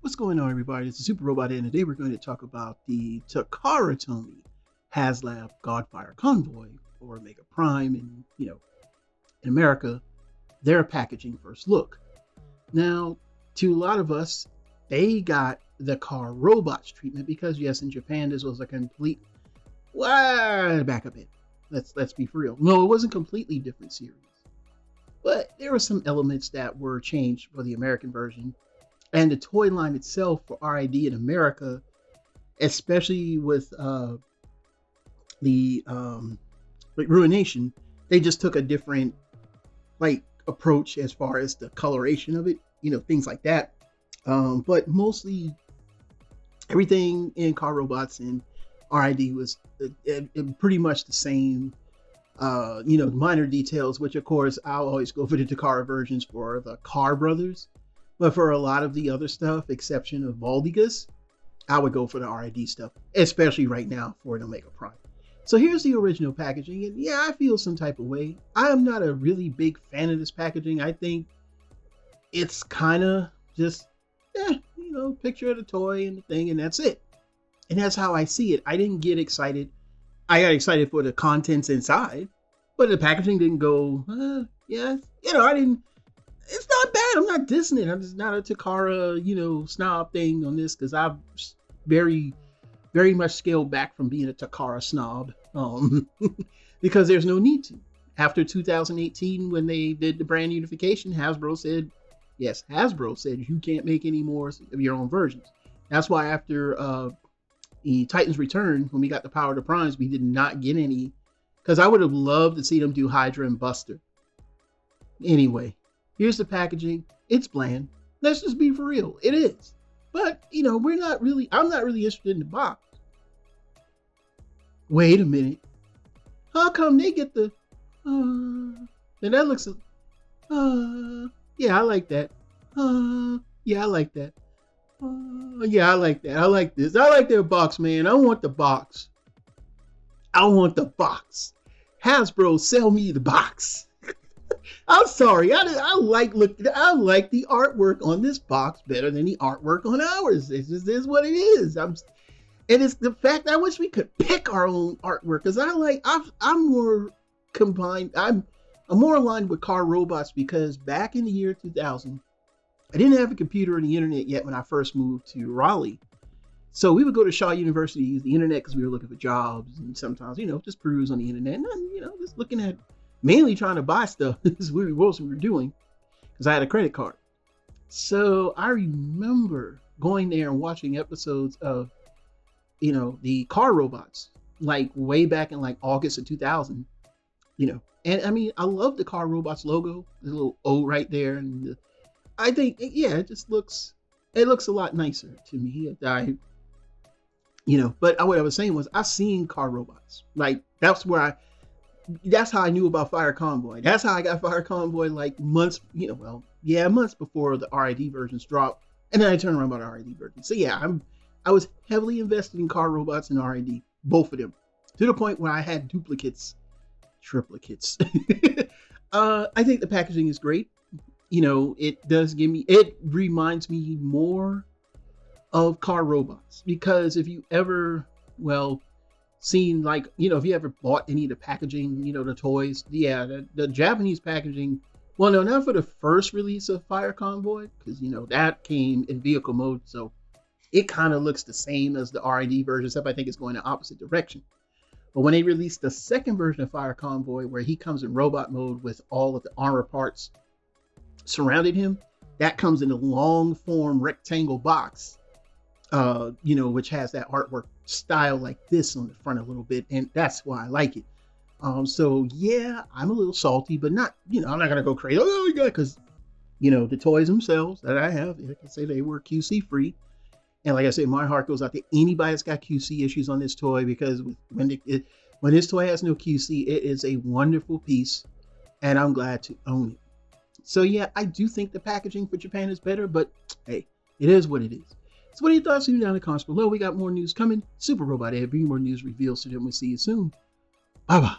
What's going on, everybody? This is Super Robot, and today we're going to talk about the Takara Tony Haslab Godfire Convoy, or Mega Prime, and in America, their packaging first look. Now, to a lot of us, they got the car robots treatment because, yes, in Japan this was a complete. Back a bit. Let's be for real. No, it wasn't a completely different series, but there were some elements that were changed for the American version. And the toy line itself for RID in America, especially with the Ruination, they just took a different approach as far as the coloration of it, things like that. But mostly everything in Car Robots and RID was pretty much the same. Minor details, which of course I'll always go for the Takara versions for the Car Brothers. But for a lot of the other stuff, exception of Valdigas, I would go for the RID stuff, especially right now for the Omega Prime. So here's the original packaging, and yeah, I feel some type of way. I am not a really big fan of this packaging. I think it's kind of just, picture of the toy and the thing, and that's it. And that's how I see it. I didn't get excited. I got excited for the contents inside, but the packaging didn't go, I didn't. It's not bad. I'm not dissing it. I'm just not a Takara, snob thing on this because I've very, very much scaled back from being a Takara snob because there's no need to. After 2018, when they did the brand unification, Hasbro said you can't make any more of your own versions. That's why after the Titans Return, when we got the Power of the Primes, we did not get any because I would have loved to see them do Hydra and Buster. Anyway. Here's the packaging. It's bland. Let's just be for real. It is. But, I'm not really interested in the box. Wait a minute. How come they get the, and that looks, yeah, I like that. Yeah, I like that. Yeah, I like that. I like this. I like their box, man. I want the box. Hasbro, sell me the box. I'm sorry. I like the artwork on this box better than the artwork on ours. It just is what it is. And it's the fact I wish we could pick our own artwork because I'm more combined. I'm more aligned with Car Robots because back in the year 2000, I didn't have a computer or the internet yet when I first moved to Raleigh. So we would go to Shaw University, use the internet because we were looking for jobs and sometimes, just peruse on the internet and, just looking at mainly trying to buy stuff. This is what we were doing because I had a credit card. So I remember going there and watching episodes of, the Car Robots, way back in August of 2000, and I mean, I love the Car Robots logo, the little O right there. And I think, it just looks a lot nicer to me. But what I was saying was I've seen Car Robots. That's how I knew about Fire Convoy. That's how I got Fire Convoy months before the RID versions dropped. And then I turned around about the RID version. So yeah, I was heavily invested in Car Robots and RID, both of them, to the point where I had triplicates. I think the packaging is great. It reminds me more of Car Robots because if you ever, seen if you ever bought any of the packaging, the toys, the Japanese packaging, well, no, not for the first release of Fire Convoy because that came in vehicle mode, so it kind of looks the same as the RID version, except I think it's going the opposite direction. But when they released the second version of Fire Convoy, where he comes in robot mode with all of the armor parts surrounding him, that comes in a long form rectangle box, which has that artwork style like this on the front a little bit, and that's why I like it. So yeah, I'm a little salty, but not, I'm not gonna go crazy. Oh my god, because the toys themselves that I have, like I say, they were QC free, and like I say, my heart goes out to anybody that's got QC issues on this toy because when this toy has no QC, it is a wonderful piece, and I'm glad to own it. So yeah, I do think the packaging for Japan is better, but hey, it is what it is. So what are your thoughts? Leave me down in the comments below. We got more news coming. Super Robot Ed, bring more news reveals to them. We'll see you soon. Bye-bye.